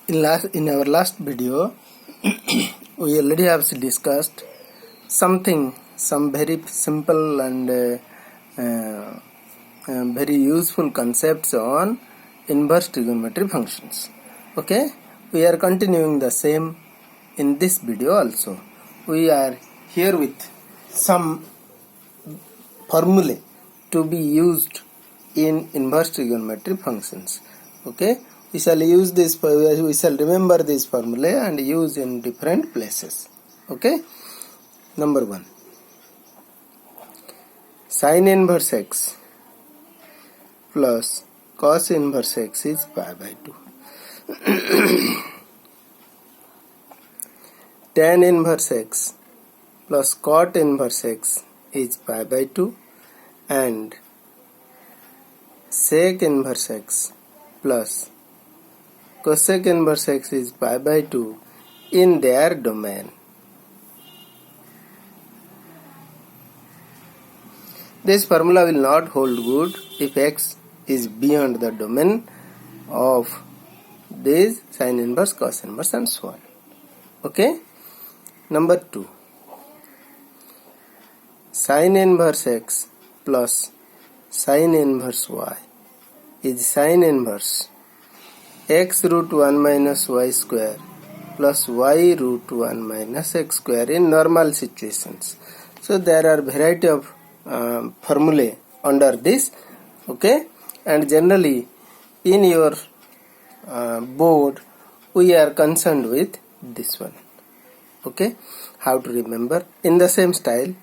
In our last video, we already have discussed some very simple and very useful concepts on inverse trigonometry functions. Okay, we are continuing the same in this video also. We are here with some formulae to be used in inverse trigonometry functions. Okay, we shall use this. We shall remember this formula and use in different places. Okay, number 1, sin inverse x plus cos inverse x is pi by 2. Tan inverse x plus cot inverse x is pi by 2, and sec inverse x plus cosec inverse x is pi by 2 in their domain. This formula will not hold good if x is beyond the domain of this sin inverse, cos inverse and so on. Okay. Number 2, sin inverse x plus sin inverse y is sin inverse x root 1 minus y square plus y root 1 minus x square in normal situations. So there are variety of formulae under this. Okay, and generally in your board we are concerned with this one. Okay, how to remember? In the same style,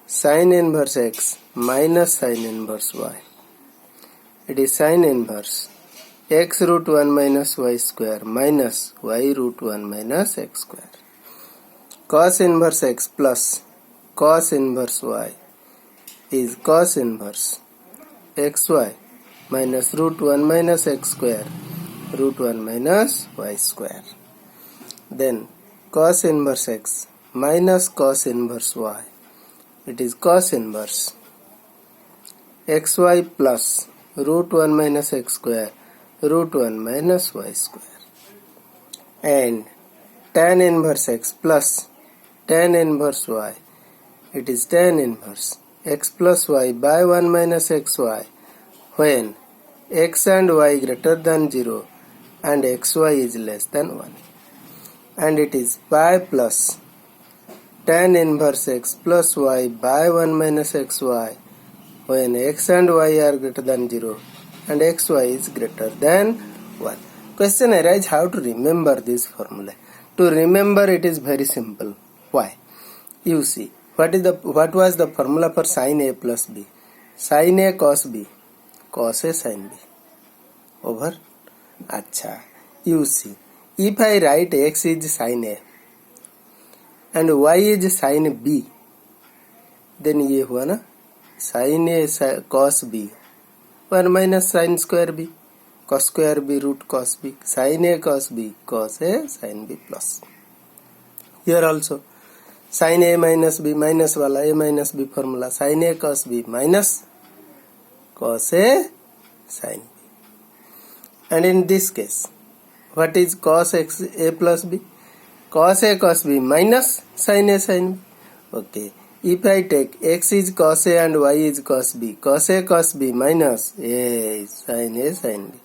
sin inverse x minus sin inverse y. It is sin inverse x root 1 minus y square minus y root 1 minus x square. Cos inverse x plus cos inverse y is cos inverse xy minus root 1 minus x square root 1 minus y square. Then cos inverse x minus cos inverse y. It is cos inverse xy plus root 1 minus x square root 1 minus y square. And tan inverse x plus tan inverse y. It is tan inverse x plus y by 1 minus xy when x and y greater than 0 and xy is less than 1. And it is pi plus tan inverse x plus y by 1 minus xy when x and y are greater than 0 and xy is greater than 1. Question arises how to remember this formula. To remember it is very simple. Why? You see, what was the formula for sin a plus b? Sin a cos b, cos a sin b. Over. Acha. You see, if I write x is sin a and y is sin b, then ये हुआ ना sin a cos b 1 minus sin square b cos square b root cos b, sin a cos b cos a sin b plus. Here also sin a minus b minus wala a minus b formula sin a cos b minus cos a sin b. And in this case, what is cos x a plus b? Cos a cos b minus sin a sin b. Okay. If I take x is cos a and y is cos b, cos a cos b minus a sin b.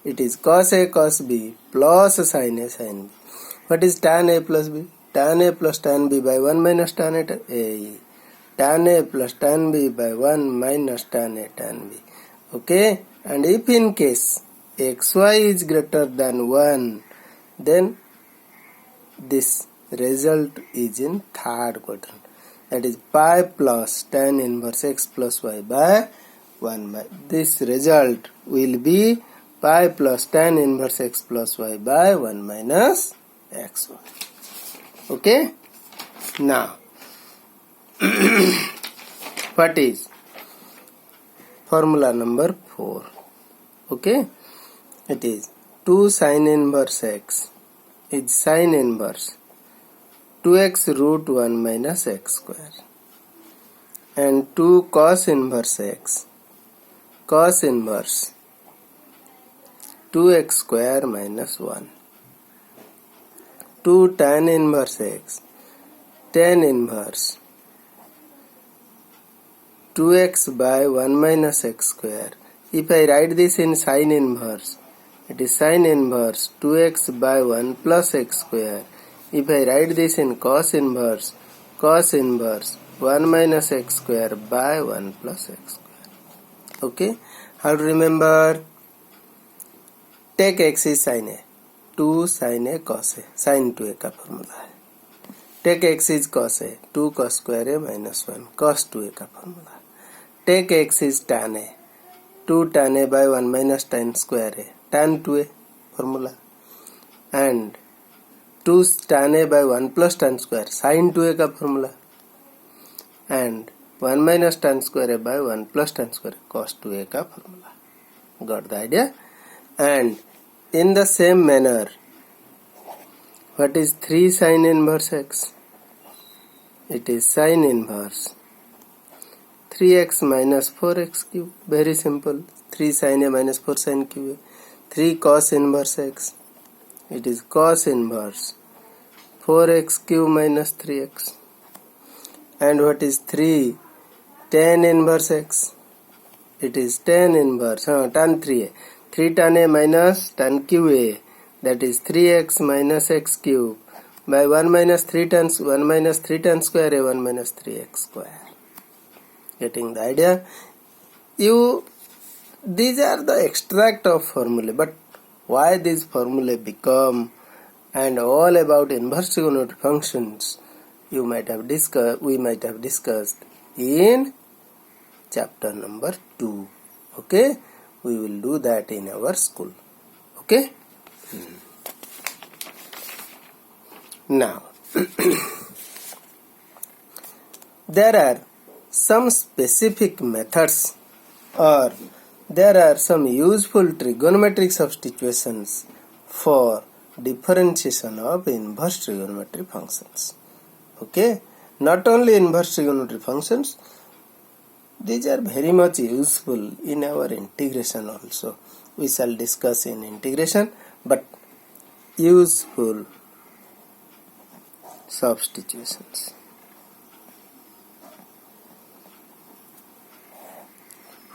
It is cos a cos b plus sin a sin b. What is tan a plus b? Tan a plus tan b by 1 minus tan a tan a plus tan b by 1 minus tan a tan b. Okay, and if in case xy is greater than 1, then this result is in third quadrant. That is pi plus tan inverse x plus y by 1. This result will be pi plus tan inverse x plus y by 1 minus xy. Okay. Now, what is formula number 4? Okay. It is 2 sin inverse x is sin inverse 2x root 1 minus x square, and 2 cos inverse x cos inverse 2x square minus 1. 2 tan inverse x, tan inverse 2x by 1 minus x square. If I write this in sin inverse, it is sin inverse 2x by 1 plus x square. If I write this in cos inverse 1 minus x square by 1 plus x square. Okay, how to remember? Take x is sin a, 2 sin a cos a, sin 2a का formula है. Take x is cos a, 2 cos square a minus 1 cos 2a का formula. Take x is tan a, 2 tan a by 1 minus tan square a, tan 2a formula. And 2 tan a by 1 plus tan square, sin 2a का formula. And 1 minus tan square a by 1 plus tan square cos 2a का formula. Got the idea? And in the same manner, what is 3 sin inverse x? It is sin inverse 3x minus 4x cube. Very simple. 3 sin a minus 4 sin cube. 3 cos inverse x. It is cos inverse 4x cube minus 3x. And what is 3 tan inverse x? It is tan inverse tan 3a. 3 tan a minus tan cube a. That is 3x minus x cube by 1 minus 3 tan square a 1 minus 3x square. Getting the idea? These are the extract of formulae, but why these formulae become and all about inverse trigonometric functions we might have discussed in chapter number 2. Okay, we will do that in our school. Okay. Now there are some specific methods or there are some useful trigonometric substitutions for differentiation of inverse trigonometric functions. Okay, not only inverse trigonometric functions, these are very much useful in our integration also. We shall discuss in integration, but useful substitutions.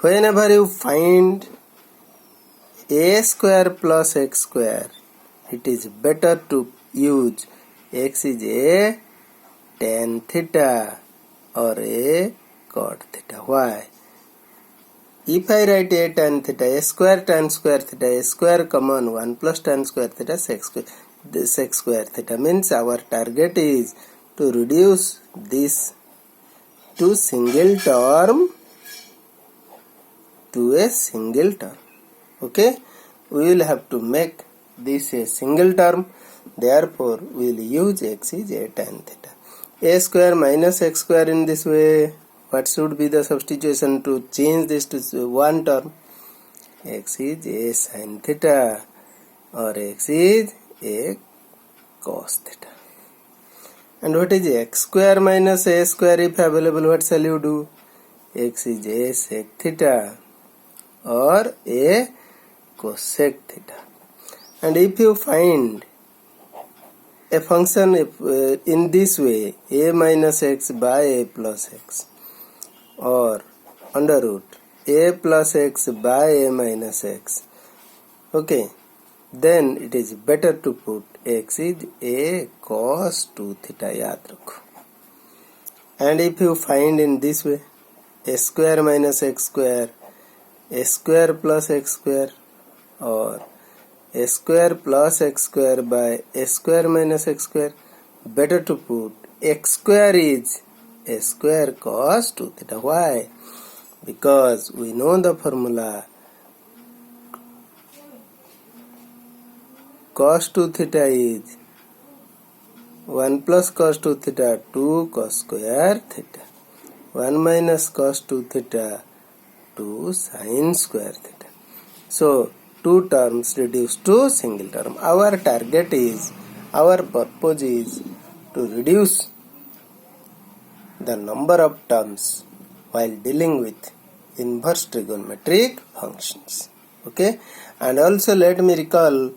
Whenever you find a square plus x square, it is better to use x is a tan theta or a cot theta. Why? If I write a tan theta, a square tan square theta, a square common 1 plus tan square theta sec square. This sec square theta means our target is to reduce this to single term to a single term. Okay, we will have to make this a single term, therefore we will use x is a tan theta. A square minus x square in this way, what should be the substitution to change this to one term? X is a sin theta or x is a cos theta. And what is x square minus a square if available, what shall you do? X is a sec theta or a cosec theta. And if you find a function in this way, a minus x by a plus x or under root a plus x by a minus x, okay, then it is better to put x is a cos 2 theta, yaad rakho. And if you find in this way a square minus x square, a square plus x square or a square plus x square by a square minus x square, better to put x square is a square cos 2 theta. Why? Because we know the formula cos 2 theta is 1 plus cos 2 theta 2 cos square theta, 1 minus cos 2 theta 2 sin square theta. So two terms reduced to single term. Our target is, our purpose is to reduce the number of terms while dealing with inverse trigonometric functions. Okay, and also let me recall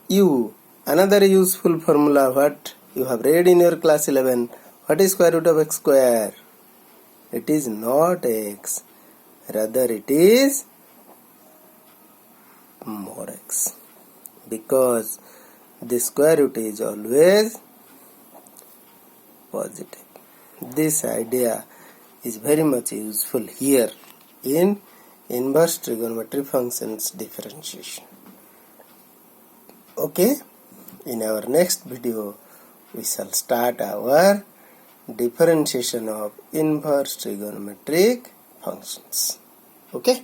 you Another useful formula what you have read in your class 11. What is square root of x square? It is not x. Rather it is mod x. Because the square root is always positive. This idea is very much useful here in inverse trigonometry functions differentiation. Okay, in our next video we shall start our differentiation of inverse trigonometric functions. Okay.